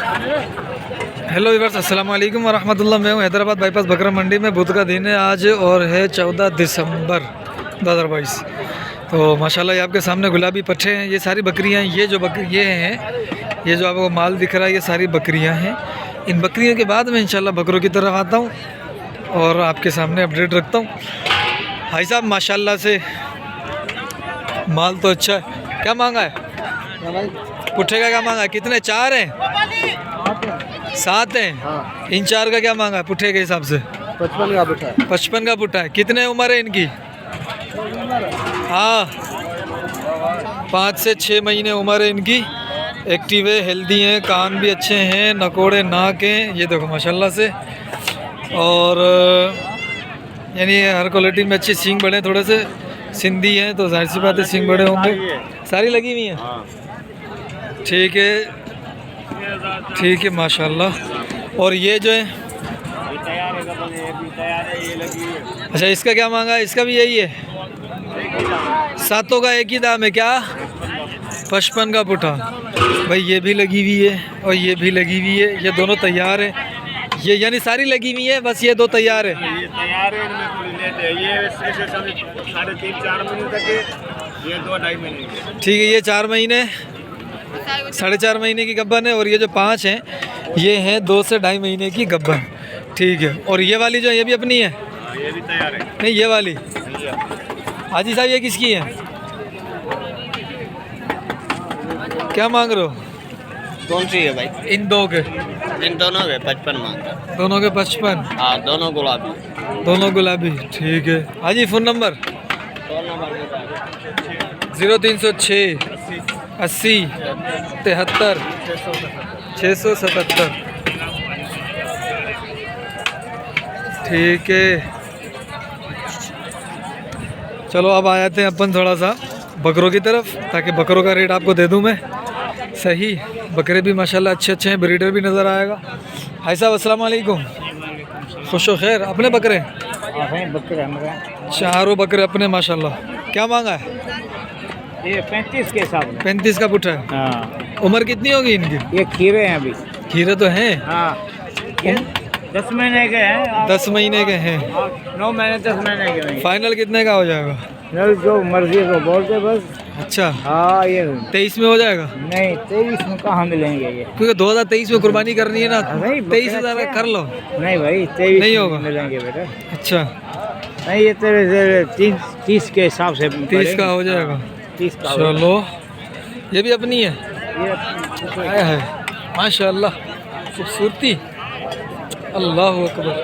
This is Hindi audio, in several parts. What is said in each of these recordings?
हेलो व्यूअर्स, अस्सलाम वालेकुम वरहमतुल्लाह। मैं हूँ हैदराबाद बाईपास बकरा मंडी में। बुध का दिन है आज और है 14 दिसंबर 2022। तो माशाल्लाह ये आपके सामने गुलाबी पट्ठे हैं। ये सारी बकरियाँ, ये जो बकरी ये हैं, ये जो आपको माल दिख रहा है, ये सारी बकरियाँ हैं। इन बकरियों के बाद मैं इंशाल्लाह बकरों की तरफ आता हूँ और आपके सामने अपडेट रखता हूँ। भाई साहब माशाल्लाह से माल तो अच्छा है। क्या मांगा है पुट्ठे का? क्या मांगा है? कितने? 4 हैं? 7 हैं? हाँ। इन 4 का क्या मांगा है पुट्ठे के हिसाब से? 55 का पुट्ठा है। 55 का पुट्ठा है। कितने उम्र है इनकी? हाँ, 5 से 6 महीने उम्र है इनकी। एक्टिव है, हेल्दी हैं, कान भी अच्छे हैं, नकोड़े नाक हैं। ये देखो माशाल्लाह से। और यानी हर क्वालिटी में अच्छे सींग बड़े, थोड़े से सिंधी हैं तो जाहिर सी बात है सींग बड़े होंगे। सारी लगी हुई हैं? ठीक है, ठीक है माशाल्लाह। और ये जो है, अच्छा इसका क्या मांगा है? इसका भी यही है? 7 का एक ही दाम है क्या? 55 का पुट्ठा। भाई ये भी लगी हुई है और ये भी लगी हुई है। ये दोनों तैयार है। ये यानी सारी लगी हुई है, बस ये 2 तैयार है। ये तैयार है, इनमें थोड़ी लेट है। ये 3.5-4 महीने तक है, ये 2-2.5 महीने के। ठीक है, ये 4 महीने 4.5 महीने की गब्बन है और ये जो 5 हैं ये हैं 2 से 2.5 महीने की गब्बन। ठीक है। और ये वाली जो है ये भी अपनी है? ये भी तैयार है। नहीं, ये वाली हाजी साहब ये किसकी है? क्या मांग रहे हो? कौन सी है भाई? इन 2 के? इन दोनों के 55 मांगता। दोनों के 55? हाँ, दोनों गुलाबी। दोनों गुलाबी। ठीक है हाजी, फ़ोन नंबर? Phone number 0306 80 73 677। ठीक है, चलो अब आ जाते हैं अपन थोड़ा सा बकरों की तरफ, ताकि बकरों का रेट आपको दे दूं मैं सही। बकरे भी माशाल्लाह अच्छे अच्छे हैं, ब्रीडर भी नज़र आएगा। भाई साहब अस्सलाम वालेकुम, खुश हो खैर? अपने बकरे? चारों बकरे अपने माशाल्लाह। क्या मांगा है? ये 35 के हिसाब में। 35 का पुट्ठा है। हाँ। उम्र कितनी होगी इनकी? ये खीरे हैं अभी। खीरे तो हैं? हाँ, ये 10 महीने के हैं। 10 महीने के हैं। 9 महीने 10 महीने के हैं। फाइनल कितने का हो जाएगा? जो मर्जी को बोलते बस। अच्छा, हाँ, ये 23 में हो जाएगा? नहीं, 23 में कहाँ मिलेंगे ये? क्योंकि 2023 में कुर्बानी करनी है ना। नहीं, 23,000 का कर लो। नहीं भाई, 23 नहीं होगा? मिलेंगे बेटा। अच्छा, नहीं, ये तेरे 30 के हिसाब से 30 का हो जाएगा। 30 का। चलो, ये भी अपनी है? ये आया है माशाल्लाह, खूबसूरती, अल्लाह अकबर।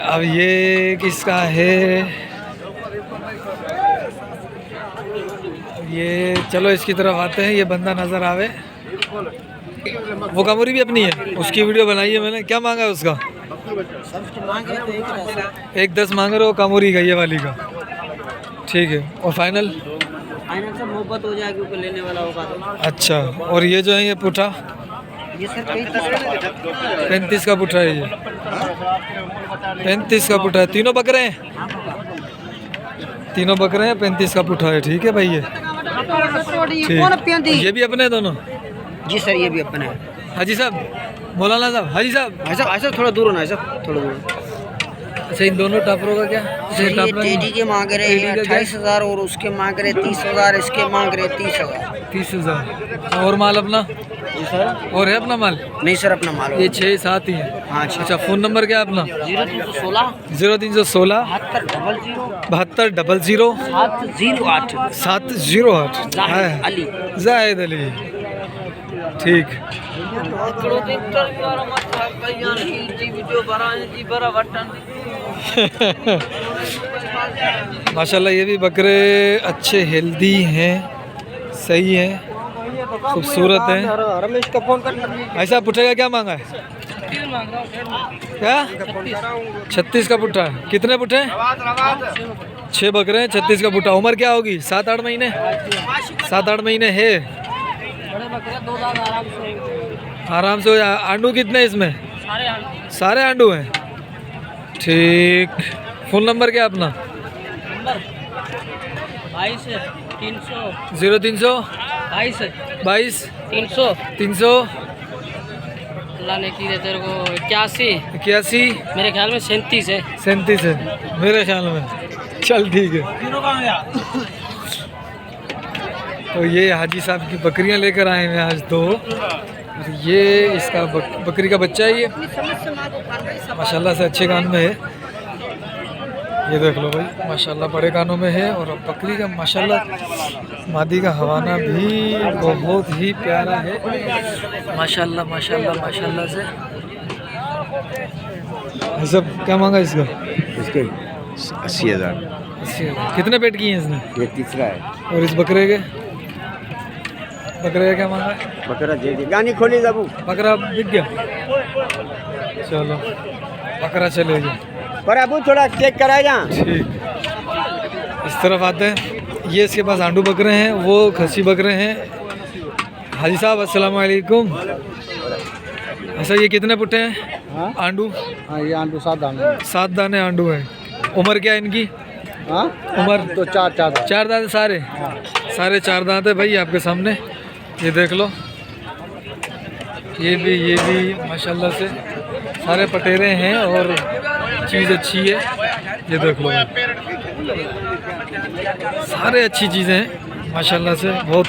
अब ये किसका है? ये चलो इसकी तरफ आते हैं। ये बंदा नज़र आवे, वो कामूरी भी अपनी है, उसकी वीडियो बनाई है मैंने। क्या मांगा है उसका? 1.10 मांग रहे हो कामूरी का, ये वाली का? ठीक है। और फाइनल? फाइनल से मोहब्बत हो जाएगी, ऊपर लेने वाला होगा तो। अच्छा, और ये जो है ये पुट्ठा? ये सर 35 का पुट्ठा है। ये 35 का पुट्ठा है। तीनों बकरे हैं? तीनों बकरे हैं, 35 का पुट्ठा है। ठीक है भाई, ये ठीक। ये भी अपने दोनों? जी सर, ये भी अपना है। हाजी साहब, मौलाना साहब, हाजी साहब, ऐसा थोड़ा दूर होना है सर, थोड़ा दूर। अच्छा, इन दोनों टापरों का क्या? ये टेडी के मांग रहे हैं 28,000 और उसके मांग रहे 30,000, इसके मांग रहे 30,000। 30,000। और माल अपना? जी सर। और है अपना माल? नहीं सर, अपना माल ये 6-7 ही है। हाँ। अच्छा, फ़ोन नंबर क्या है अपना? 0316 0316 7200 7200 708 708। अली। जाहिद अली। ठीक। माशाल्लाह ये भी बकरे अच्छे हेल्दी हैं, सही हैं, खूबसूरत हैं। रमेश का फोन कर। ऐसा पुट्ठे का क्या मांगा है? क्या? 36 का पुट्ठा है। कितने पुट्ठे? 6 बकरे हैं, 36 का पुट्ठा। उम्र क्या होगी? 7-8 महीने? 7-8 महीने है। आराम से हो जाए। आंडू कितने इसमें? सारे आंडू हैं। ठीक। फ़ोन नंबर क्या अपना? 22 300 0300 22 300 300 अल्लाह ने की तेरे को 81 81 मेरे ख्याल में 37 है। 37 है मेरे ख्याल में। चल ठीक है। तो ये हाजी साहब की बकरियां लेकर आए हैं आज दो। ये इसका बकरी का बच्चा है, ये माशाल्लाह से अच्छे कान में है। ये देख लो भाई माशाल्लाह बड़े कानों में है। और बकरी का माशाल्लाह मादी का हवाना भी बहुत ही प्यारा है माशाल्लाह माशाल्लाह माशाल्लाह से। सब क्या मांगा इसका? इसके 80,000। 80,000। कितने पेट किए हैं इसने? ये तीसरा है। और इस बकरे का क्या मांगा? बकरा दे दी गानी खोली बाबू। बकरा बिक गया। चलो बकरा चलेगा। पर अबू थोड़ा चेक कराया। ठीक। इस तरफ आते हैं। ये इसके पास आंडू बकरे हैं, वो खसी बकरे हैं। हाजी साहब अस्सलाम वालेकुम। ऐसा ये कितने पुट्टे हैं आंडू? हाँ ये आंडू 7 दाने। 7 दाने आंडू हैं। उम्र क्या है इनकी? हाँ उम्र तो 4 दांत सारे? सारे 4 दांत है भाई आपके सामने। ये देख लो। ये भी माशाल्लाह से सारे पटेरे हैं और चीज़ अच्छी है। ये देख लो सारे अच्छी चीज़ें हैं माशाल्लाह से, बहुत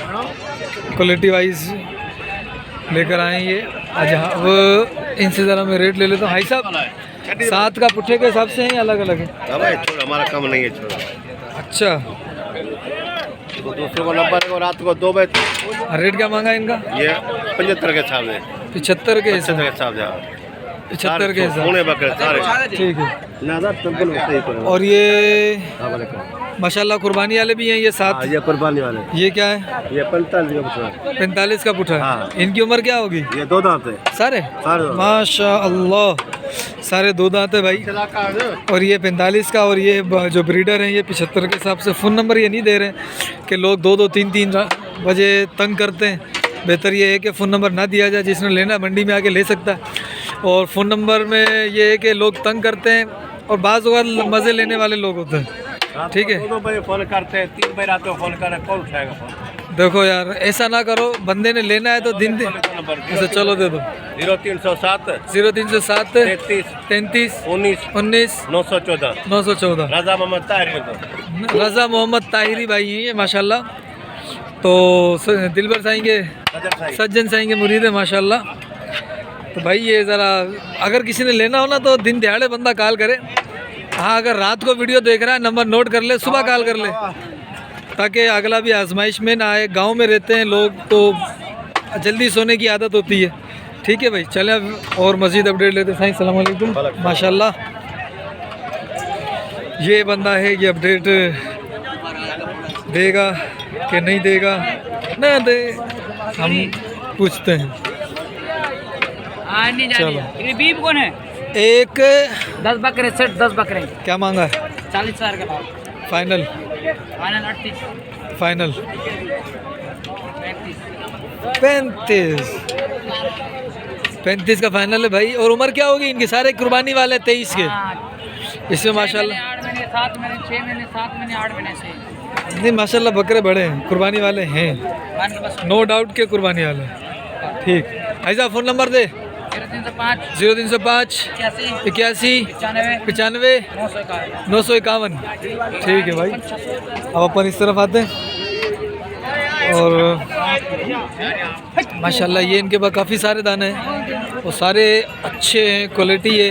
क्वालिटी वाइज लेकर आए हैं ये। आज वो इनसे ज़रा मैं रेट ले लेता हूँ। भाई साहब 7 का पुट्ठे के हिसाब से हैं या अलग अलग है? हमारा कम नहीं है छोड़ा। अच्छा तो दूसरे को 90 को रात को 2 बजे। रेट क्या मांगा इनका? ये 75 के हिसाब से। 75 के हिसाब? 75 के हिसाब। पुणे बकरे सारे ठीक है। नादा बिल्कुल सही करो। और ये माशाल्लाह कुर्बानी वाले भी हैं ये 7? ये कुर्बानी वाले। ये क्या है? ये 45 का पुट्ठा है। 45 का पुट्ठा है। हाँ। इनकी उम्र क्या होगी? ये 2 दांत है सारे? माशाअल्लाह सारे 2 दांत है भाई। और ये 45 का। और ये जो ब्रीडर हैं ये 75 के हिसाब से। फ़ोन नंबर ये नहीं दे रहे हैं कि लोग 2-2 3-3 बजे तंग करते हैं। बेहतर ये है कि फ़ोन नंबर ना दिया जाए, जिसने लेना मंडी में आके ले सकता है। और फ़ोन नंबर में ये है कि लोग तंग करते हैं और बाज़ वक़्त मज़े लेने वाले लोग होते हैं। ठीक है। 2 बजे फोन करते हैं, 3 बजे रात को फोन करें, कौन उठाएगा फोन? देखो यार ऐसा ना करो, बंदे ने लेना है तो दिन ऐसा चलो दे दो। 0307 0307 33 19 914 914। रजा मोहम्मद ताहिरी। रज़ा मोहम्मद ताहिरी भाई हैं ये माशाल्लाह। तो दिलबर साईं के सज्जन साईं के मुरीद है माशाल्लाह। तो भाई ये ज़रा अगर किसी ने लेना हो ना तो दिन दिहाड़े बंदा कॉल करे। हाँ अगर रात को वीडियो देख रहा है नंबर नोट कर ले, सुबह कॉल कर ले ताकि अगला भी आजमाइश में ना आए। गांव में रहते हैं लोग तो जल्दी सोने की आदत होती है। ठीक है भाई चलें और मज़ीद अपडेट लेते हैं। साईं अस्सलाम वालेकुम। माशाल्लाह ये बंदा है, ये अपडेट देगा कि नहीं देगा ना दे हम पूछते हैं। चलो बीफ कौन है? एक 10 बकरे सेट 10 बकरे क्या मांगा है? 40,000 का भाव। फाइनल? फाइनल 38। फाइनल 35। 35 का फाइनल है भाई। और उम्र क्या होगी इनकी? सारे कुर्बानी वाले 23 के। इसमें माशाल्लाह 8 महीने 7 महीने 6 महीने 7 महीने 8 महीने से नहीं माशाल्लाह बकरे बड़े हैं, कुर्बानी वाले हैं, नो डाउट के कुर्बानी वाले। ठीक ऐसा फ़ोन नंबर दे। 0305 81 95 951। ठीक है भाई। अब अपन इस तरफ आते हैं। और माशाल्लाह ये इनके पास काफ़ी सारे दाने हैं और सारे अच्छे हैं, क्वालिटी है,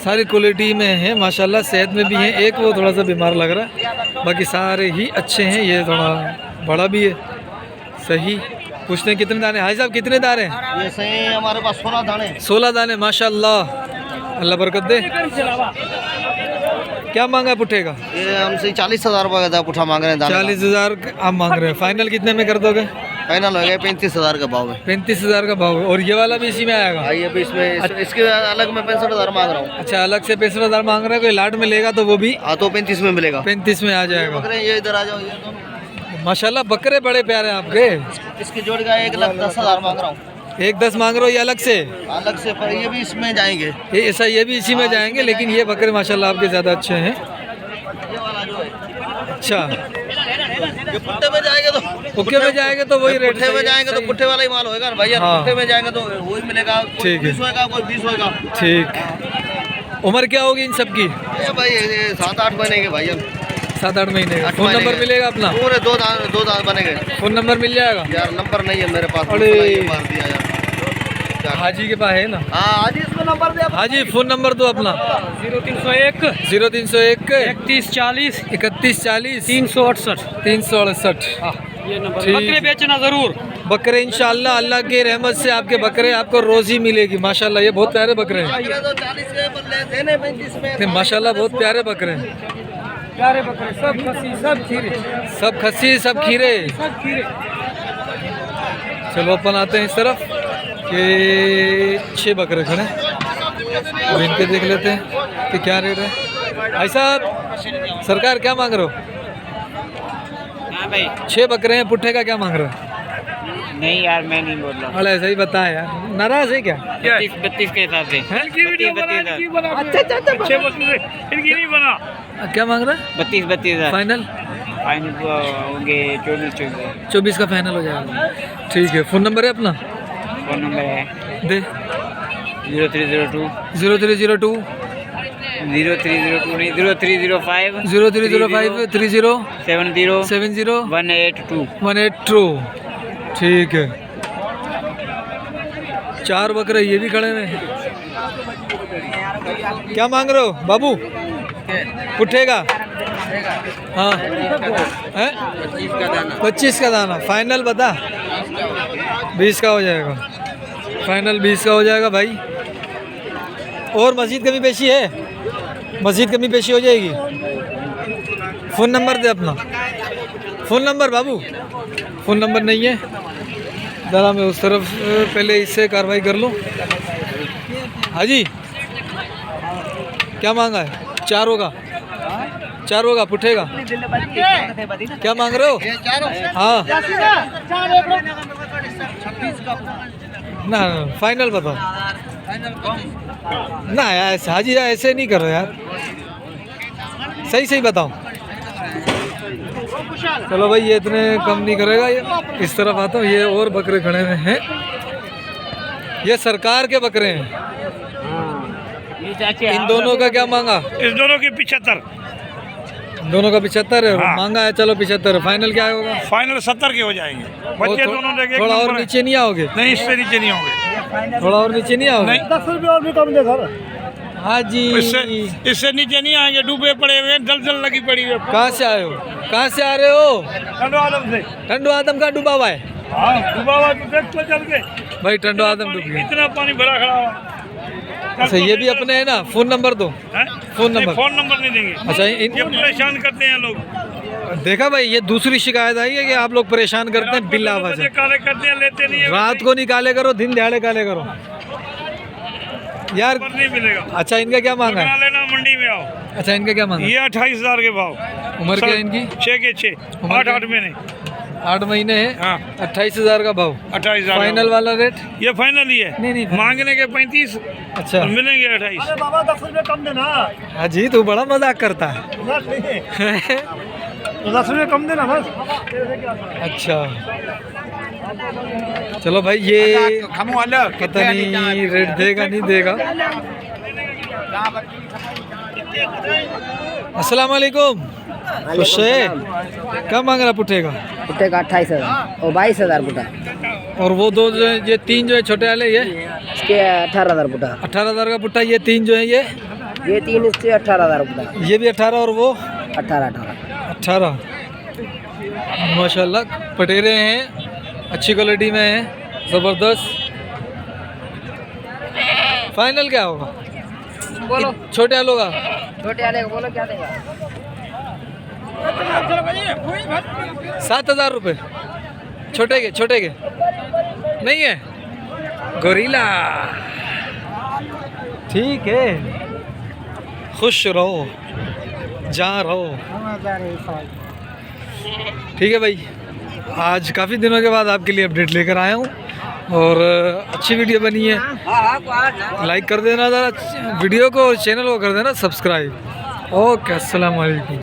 सारी क्वालिटी में है माशाल्लाह। सेहत में भी हैं। एक वो थोड़ा सा बीमार लग रहा है, बाकी सारे ही अच्छे हैं। ये थोड़ा बड़ा भी है। सही पूछते हैं कितने दाने? हाजी साहब कितने दाने हैं? ये सही हमारे पास 16 दाने। 16 दाने माशाल्लाह, अल्लाह बरकत दे। क्या मांगा है पुट्ठे का? ये हमसे 40,000 रुपये का पुट्ठा मांग रहे हैं। 40,000 आप मांग रहे हैं। फाइनल कितने में कर दोगे? फाइनल हो गया 35,000 का भाव है। 35,000 का भाव है। और ये वाला भी इसी में आएगा? ये भी इसमें इसके अलग में 65,000 मांग रहा हूँ। अच्छा अलग से 65,000 मांग रहे हैं। कोई लाट में लेगा तो वो भी? हाँ तो 35 में मिलेगा। 35 में आ जाएगा। ये इधर आ जाओ। ये दोनों माशाल्लाह बकरे बड़े प्यारे हैं आपके। इसकी जोड़ का 1,10,000 मांग रहा हूँ। 1,10 मांग रहे हो ये अलग से? अलग से, पर ये भी इसमें जाएंगे। ऐसा ये भी इसी में जाएंगे, लेकिन ये बकरे माशाल्लाह आपके ज़्यादा अच्छे हैं। ये वाला जो है अच्छा ये पुट्ठे में जाएंगे तो पुक्के में जाएंगे तो वही रेट पुट्ठे में जाएंगे तो पुट्ठे वाला ही माल होएगा ना भैया। हाँ। पुट्ठे में जाएंगे तो वही मिलेगा, कोई ठीक है। 20 होएगा, कोई 20 होएगा। ठीक। उम्र क्या होगी इन सब की? ये भाई 7-8 बनेंगे भैया, 7-8 महीने का। 8 फ़ोन महीने नंबर के। मिलेगा अपना? पूरे 2 दांत बनेंगे फ़ोन नंबर मिल जाएगा? यार। नंबर नहीं है मेरे पास, अरे। ये मार दिया यार। हाजी के पास है ना? हाँ हाजी, इसको नंबर दे। हाजी फ़ोन नंबर दो अपना। 0301 0301 3140 3140 368। 368। ये नंबर। ठीक। बकरे बेचना जरूर। बकरे इंशाल्लाह अल्लाह की रहमत से आपके बकरे आपको रोज़ी मिलेगी। माशाल्लाह ये बहुत प्यारे बकरे हैं। बकरे तो 40 के बदले देने 35 में। नहीं, माशाल्लाह बहुत प्यारे बकरे हैं। प्यारे बकरे सब खसी सब खीरे सब खस्सी सब खीरे। सब खीरे। चलो अपन आते हैं इस तरफ कि 6 बकरे खड़े हैं। अब इनके देख लेते हैं कि क्या रेट है। भाई साहब, सरकार क्या मांग रहे हो? हाँ भाई 6 बकरे हैं, पुट्ठे का क्या मांग रहे हो? नहीं यार मैं नहीं बोल रहा। अरे ऐसा ही बता यार, नाराज है क्या? 32 के हिसाब से। क्या मांग रहा है? 32 हजार फाइनल? फाइन होंगे 24। 24 का फाइनल हो जाएगा। ठीक है। फ़ोन नंबर है अपना? फोन नंबर है दे। 0302 0302 0302 नहीं 0305 0305 30 70 70 182। 182। ठीक है। 4 बकरे ये भी खड़े हैं। क्या मांग रहे हो बाबू? पुट्ठे का? हाँ हैं? 25 का दाना। फाइनल बता? 20 का हो जाएगा। फाइनल 20 का हो जाएगा भाई। और मज़ीद कमी पेशी है? मज़ीद कमी पेशी हो जाएगी। फ़ोन नंबर दे अपना। फ़ोन नंबर बाबू? फ़ोन नंबर नहीं है। ज़रा मैं उस तरफ पहले इससे कार्रवाई कर लूँ। हाजी क्या मांगा है? 4 होगा? 4 होगा पुट्ठे का? क्या मांग रहे हो? हाँ ना, फाइनल बताओ ना यार। हाजी ऐसे नहीं करो यार, सही सही बताओ। चलो भाई ये इतने कम नहीं करेगा। ये इस तरफ आता हूँ, ये और बकरे खड़े हुए हैं। ये सरकार के बकरे हैं। इन दोनों का क्या मांगा? इस दोनों की 75। दोनों का 75 है। हाँ। मांगा है चलो 75। फाइनल क्या होगा? फाइनल 70 के हो जाएंगे। बच्चे दोनों देंगे। थोड़ा और नीचे नहीं आओगे? नहीं, इससे नीचे नहीं होंगे। थोड़ा और नीचे नहीं आओगे? 10 रुपये और भी कम दे सर। हाँ जी। इससे नीचे नहीं आएंगे। डूबे पड़े हुए, दलदल लगी पड़ी हुई। कहाँ से आए हो? कहाँ से आ रहे हो? ठंडो आदम से। टंडो आदम का डूबा हुआ है हाँ, डूबा हुआ तो देख तो चल के। भाई। टंडो आदम डूब गया। इतना पानी भरा खड़ा हुआ। अच्छा ये भी अपने है ना? फ़ोन नंबर दो। हैं? फ़ोन नहीं, नंबर? फोन नंबर नहीं देंगे। अच्छा ये परेशान करते हैं लोग। देखा भाई, ये दूसरी शिकायत आई है कि आप लोग परेशान करते हैं बिल्ला आवाज। बच्चे काले करते हैं, लेते नहीं है। रात को निकाले करो, दिन दिहाड़े काले करो यार। नंबर नहीं मिलेगा। अच्छा इनका क्या मांगा बकरा है? लेना मंडी में आओ। अच्छा इनका क्या मांगा? ये 28,000 के भाव। उम्र क्या है इनकी? 6 के 6, उम्र 8 महीने। 8 महीने है। हाँ 28,000 का भाव। 28,000 फाइनल वाला रेट? ये फाइनल ही है। नहीं, मांगने के 35 अच्छा और मिलेंगे 28। बाबा 10 रुपये कम देना। हाँ जी, तू बड़ा मजाक करता है। 10 रुपये कम देना बस। अच्छा चलो भाई, ये पता नहीं रेट देगा नहीं देगा। अस्सलाम वालेकुम। खुश है? क्या मांग रहा पुट्ठे का? पुट्ठे का 28,000 और 22,000 पुट्ठा। और वो दो जो है, ये 3 जो है छोटे वाले, ये इसके 18,000 पुट्ठा। 18,000 का पुट्ठा। ये 3 जो है, ये 3 इसके 18,000 पुट्ठा। ये भी 18 और वो 18। माशाल्लाह पटेरे हैं, अच्छी क्वालिटी में हैं, ज़बरदस्त। फाइनल क्या होगा? बोलो छोटे वालों का? छोटे वाले को बोलो क्या देगा? 7,000 रुपये। छोटे के नहीं है? गोरिल्ला ठीक है। खुश रहो, जहाँ रहो। ठीक है भाई, आज काफ़ी दिनों के बाद आपके लिए अपडेट लेकर आया हूँ और अच्छी वीडियो बनी है। लाइक कर देना ज़रा वीडियो को और चैनल को कर देना सब्सक्राइब। ओके, अस्सलाम वालेकुम।